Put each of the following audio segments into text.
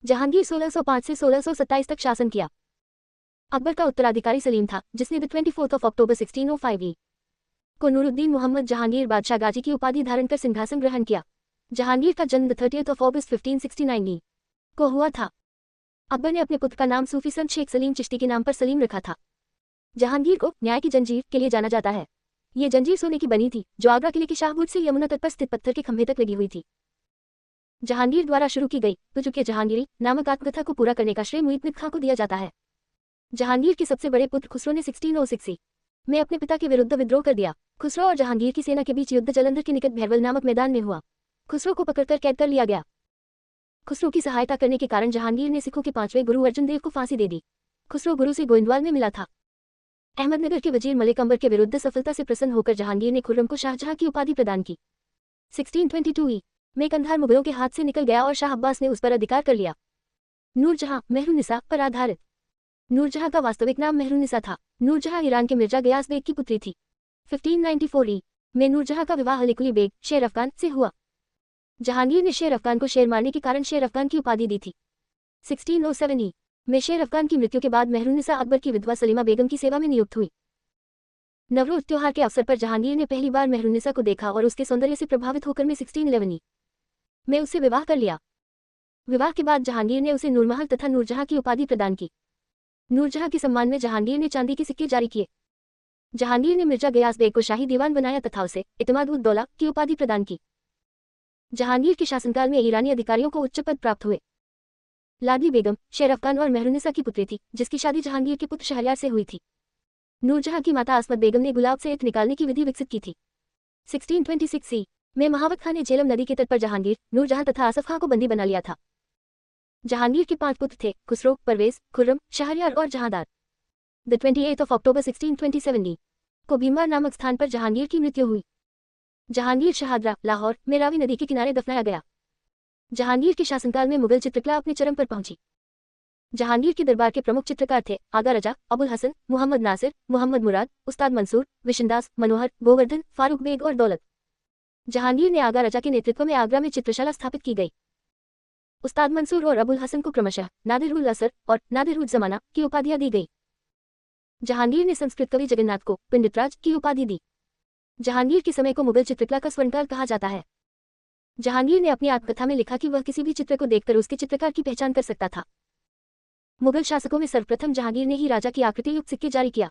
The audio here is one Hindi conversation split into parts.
जहांगीर 1605 से 1627 तक शासन किया। अकबर का उत्तराधिकारी सलीम था, जिसने 24 अक्टूबर 1605 को नूरुद्दीन मोहम्मद जहांगीर बादशाह गाजी की उपाधि धारण कर सिंहासन ग्रहण किया। जहांगीर का जन्म 30 अगस्त 1569 को हुआ था। अकबर ने अपने पुत्र का नाम सूफी संत शेख सलीम चिश्ती के नाम पर सलीम रखा था। जहांगीर को न्याय की जंजीर के लिए जाना जाता है। ये जंजीर सोने की बनी थी, जो आगरा किले के शाहबूद से यमुना तट पर स्थित पत्थर के खंभे तक लगी हुई थी। जहांगीर द्वारा शुरू की गई तुझ के जहांगीरी नामक आत्मकथा को पूरा करने का श्रेय मुइज़ खां को दिया जाता है। जहांगीर के सबसे बड़े पुत्र खुसरो ने 1606 में अपने पिता के विरुद्ध विद्रोह कर दिया। खुसरो और जहांगीर की सेना के बीच युद्ध जालंधर के निकट भैरवल नामक मैदान में हुआ। खुसरो को पकड़कर कैद कर लिया गया। खुसरो की सहायता करने के कारण जहांगीर ने सिखों के 5वें गुरु अर्जुन देव को फांसी दे दी। खुसरो गुरु से गोइंदवाल में मिला था। अहमदनगर के वजीर मलिक अंबर के विरुद्ध सफलता से प्रसन्न होकर जहांगीर ने खुर्रम को शाहजहां की उपाधि प्रदान की। 1622 में कंधार मुगलों के हाथ से निकल गया और शाह अब्बास ने उस पर अधिकार कर लिया। नूरजहां मेहरुन्निसा पर आधारित। नूरजहां का वास्तविक नाम मेहरुन्निसा था। नूरजहां ईरान के मिर्जा गयास बेग की पुत्री थी। 1594 में नूरजहां का विवाह अली कुली बेग शेर अफगान से हुआ। जहांगीर ने शेर अफगान को शेर मारने के कारण शेर अफगान की उपाधि दी थी। 1607 में शेर अफगान की मृत्यु के बाद मेहरुन्निसा अकबर की विधवा सलीमा बेगम की सेवा में नियुक्त हुई। नवरोज त्योहार के अवसर पर जहांगीर ने पहली बार मेहरुन्निसा को देखा और उसके सौंदर्य से प्रभावित होकर 1611 में उससे विवाह कर लिया। विवाह के बाद जहांगीर ने उसे नूरमहल तथा नूरजहां की उपाधि प्रदान की। नूरजहां के सम्मान में जहांगीर ने चांदी के सिक्के जारी किए। जहांगीर ने मिर्जा गयास बेग को शाही दीवान बनाया तथा उसे इत्तेमाद-उद-दौला की उपाधि प्रदान की। जहांगीर के शासनकाल में ईरानी अधिकारियों को उच्च पद प्राप्त हुए। लाडली बेगम शेर अफगान और मेहरुन्निसा की पुत्री थी, जिसकी शादी जहांगीर के पुत्र शहरयार से हुई थी। नूरजहां की माता असमत बेगम ने गुलाब से इत्र निकालने की विधि विकसित की थी। 1626 में महावत खां ने झेलम नदी के तट पर जहांगीर, नूरजहां तथा आसफ खां को बंदी बना लिया था। जहांगीर के 5 पुत्र थे, खुसरो, परवेज, खुर्रम, शहरयार और जहांदार। 28 अक्टूबर 1627 को भीमवार नामक स्थान पर जहांगीर की मृत्यु हुई। जहांगीर शहादरा, लाहौर में रावी नदी के किनारे दफनाया गया। जहांगीर के शासनकाल में मुगल चित्रकला अपने चरम पर पहुंची। जहांगीर के दरबार के प्रमुख चित्रकार थे आगा रजा, अबुल हसन, मोहम्मद नासिर, मोहम्मद मुराद, उस्ताद मंसूर, विशनदास, मनोहर, गोवर्धन, फारूक बेग और दौलत। जहांगीर ने आगा रजा के नेतृत्व में आगरा में चित्रशाला स्थापित की गई। उस्ताद मंसूर और अबुल हसन को क्रमशः नादिरुल असर और नादिरुल जमाना की उपाधियां दी गई। जहांगीर ने संस्कृत कवि जगन्नाथ को पंडितराज की उपाधि दी। जहांगीर के समय को मुगल चित्रकला का स्वर्णकाल कहा जाता है। जहांगीर ने अपनी आत्मकथा में लिखा कि वह किसी भी चित्र को देखकर उसके चित्रकार की पहचान कर सकता था। मुगल शासकों में सर्वप्रथम जहांगीर ने ही राजा की आकृति युक्त सिक्के जारी किया।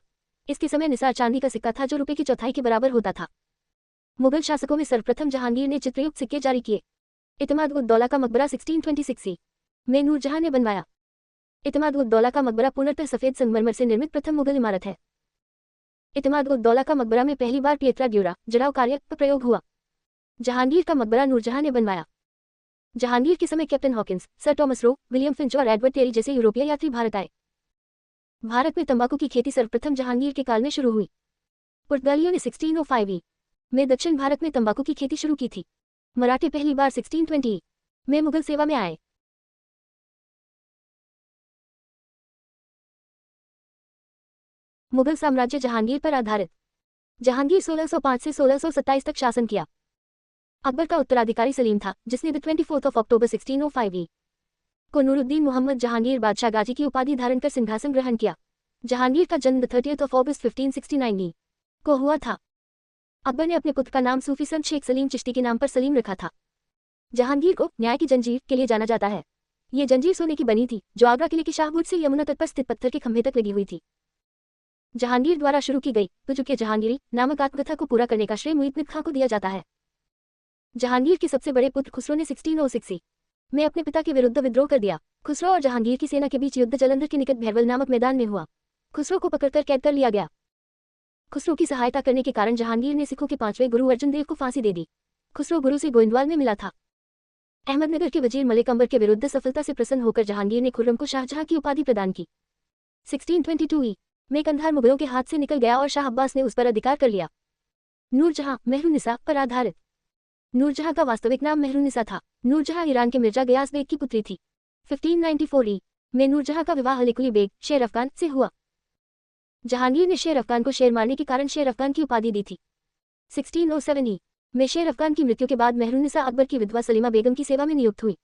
इसके समय निसार चांदी का सिक्का था, जो रुपए की चौथाई के बराबर होता था। मुगल शासकों में सर्वप्रथम जहांगीर ने चित्रयुक्त सिक्के जारी किए। इत्तेमाद-उद-दौला का मकबरा 1626 में नूरजहां ने बनवाया। इत्तेमाद-उद-दौला का मकबरा पूर्णतः सफेद संगमरमर से निर्मित प्रथम मुगल इमारत है। इत्तेमाद-उद-दौला का मकबरा में पहली बार पिएत्रा ड्यूरा जड़ाव कार्य का प्रयोग हुआ। जहांगीर का मकबरा नूरजहां ने बनवाया। जहांगीर के समय captain Hawkins, sir Thomas Roe, William Finch और एडवर्ड टेरी जैसे यूरोपीय यात्री भारत आए। भारत में तंबाकू की खेती सर्वप्रथम जहांगीर के काल में शुरू हुई। पुर्तगालियों ने 1605 में दक्षिण भारत में तंबाकू की खेती शुरू की थी। मराठे पहली बार 1620 में मुगल सेवा में आए। मुगल साम्राज्य जहांगीर पर आधारित। जहांगीर 1605 से 1627 तक शासन किया। अकबर का उत्तराधिकारी सलीम था, जिसने 24 अक्टूबर 1605 को नूरुद्दीन मोहम्मद जहांगीर बादशाह गाजी की उपाधि धारण कर सिंहासन ग्रहण किया। जहांगीर का जन्म 30 अगस्त 1569 को हुआ था। अकबर ने अपने पुत्र का नाम सूफी संत शेख सलीम चिश्ती के नाम पर सलीम रखा था। जहांगीर को न्याय की जंजीर के लिए जाना जाता है। ये जंजीर सोने की बनी थी, जो आगरा किले के शाहबूद से यमुना तट पर स्थित पत्थर के खंभे तक लगी हुई थी। जहांगीर द्वारा शुरू की गई तुझ के जहांगीरी नामक आत्मकथा को पूरा करने का श्रेय मुइज़ खां को दिया जाता है। जहांगीर के सबसे बड़े पुत्र खुसरो ने 1606 में अपने पिता के विरुद्ध विद्रोह कर दिया। खुसरो और जहांगीर की सेना के बीच युद्ध जालंधर के निकट भैरवल नामक मैदान में हुआ। खुसरो को पकड़कर कैद कर लिया गया। खुसरो की सहायता करने के कारण जहांगीर ने सिखों के 5वें गुरु अर्जुन देव को फांसी दे दी। खुसरो गुरु से गोइंदवाल में मिला था। अहमदनगर के वजीर मलिक अंबर के विरुद्ध सफलता से प्रसन्न होकर जहांगीर ने खुर्रम को शाहजहां की उपाधि प्रदान की। 1622 में कंधार मुगलों के हाथ से निकल गया और शाह अब्बास ने उस पर अधिकार कर लिया। नूरजहां मेहरुन्निसा पर आधारित। नूरजहां का वास्तविक नाम मेहरुन्निसा था। नूरजहां ईरान के मिर्जा गयास बेग की पुत्री थी। 1594 में नूरजहां का विवाह अली कुली बेग शेर अफगान से हुआ। जहांगीर ने शेर अफगान को शेर मारने के कारण शेर अफगान की उपाधि दी थी। 1607 में शेर अफगान की मृत्यु के बाद मेहरुन्निसा अकबर की विधवा सलीमा बेगम की सेवा में नियुक्त हुई।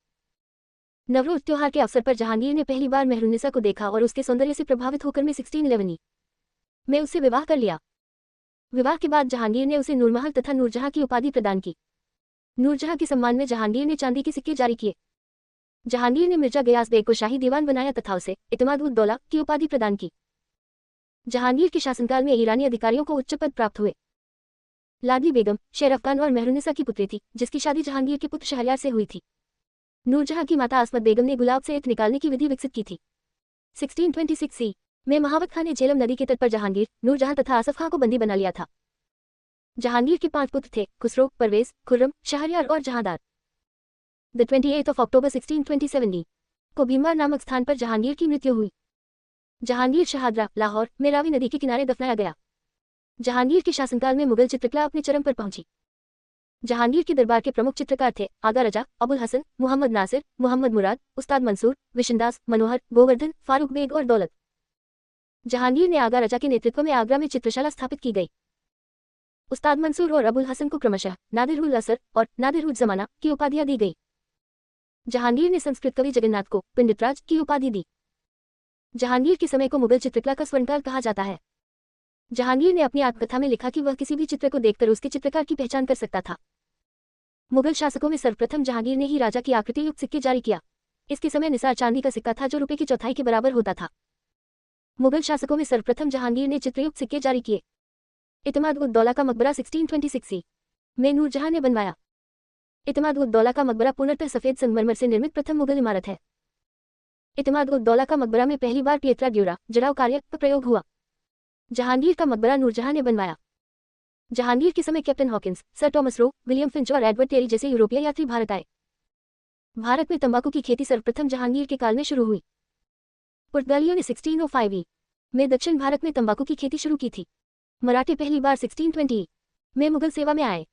नवरोज त्योहार के अवसर पर जहांगीर ने पहली बार मेहरुन्निसा को देखा और उसके सौंदर्य से प्रभावित होकर में 1611 में उससे विवाह कर लिया। विवाह के बाद जहांगीर ने उसे नूरमहल तथा नूरजहां की उपाधि प्रदान की। नूरजहां के सम्मान में जहांगीर ने चांदी के सिक्के जारी किए। जहांगीर ने मिर्जा गयास बेग को शाही दीवान बनाया तथा उसे इत्माद-उद-दौला की उपाधि प्रदान की। जहांगीर के शासनकाल में ईरानी अधिकारियों को उच्च पद प्राप्त हुए। लाडली बेगम शेर अफगान और मेहरुन्निसा की पुत्री थी, जिसकी शादी जहांगीर के पुत्र शहरयार से हुई थी। नूरजहां की माता असमत बेगम ने गुलाब से इत्र निकालने की विधि विकसित की थी। 1626 में महावत खान ने झेलम नदी के तट पर जहांगीर, नूरजहां तथा आसफ खां को बंदी बना लिया था। जहांगीर के 5 पुत्र थे, खुसरो, परवेज, खुर्रम, शहरयार और जहांदार। 28 अक्टूबर 1627 को भीमवार नामक स्थान पर जहांगीर की मृत्यु हुई। जहांगीर शहादरा, लाहौर में रावी नदी के किनारे दफनाया गया। जहांगीर के शासनकाल में मुगल चित्रकला अपने चरम पर पहुंची। जहांगीर के दरबार के प्रमुख चित्रकार थे आगा रजा, अबुल हसन, मोहम्मद नासिर, मोहम्मद मुराद, उस्ताद मंसूर, विशनदास, मनोहर, गोवर्धन, फारूक बेग और दौलत। जहांगीर ने आगा रजा के नेतृत्व में आगरा में चित्रशाला स्थापित की गई। उस्ताद मंसूर और अबुल हसन को क्रमशः नादिरुल असर और नादिरुल जमाना की उपाधियां दी गई। जहांगीर ने संस्कृत कवि जगन्नाथ को पंडितराज की उपाधि दी। जहांगीर के समय को मुगल चित्रकला का स्वर्णकाल कहा जाता है। जहांगीर ने अपनी आत्मकथा में लिखा कि वह किसी भी चित्र को देखकर उसके चित्रकार की पहचान कर सकता था। मुगल शासकों में सर्वप्रथम जहांगीर ने ही राजा की आकृति युक्त सिक्के जारी किया। इसके समय निसार चांदी का सिक्का था जो रुपए की चौथाई के बराबर होता था। मुगल शासकों में सर्वप्रथम जहांगीर ने चित्रयुक्त सिक्के जारी किए। इत्माद-उद-दौला का मकबरा 1626 में नूरजहां ने बनवाया। इत्माद-उद-दौला का मकबरा पूर्णतः सफेद संगमरमर से निर्मित प्रथम मुगल इमारत है। इत्माद-उद-दौला का मकबरा में पहली बार पिएत्रा ड्यूरा जड़ाव कार्य का प्रयोग हुआ। जहांगीर का मकबरा नूरजहां ने बनवाया। जहांगीर के समय captain Hawkins, sir Thomas Roe, William Finch और एडवर्ड टेरी जैसे यूरोपीय यात्री भारत आए। भारत में तंबाकू की खेती सर्वप्रथम जहांगीर के काल में शुरू हुई। पुर्तगालियों ने 1605 में दक्षिण भारत में तंबाकू की खेती शुरू की थी। मराठे पहली बार 1620 में मुगल सेवा में आए।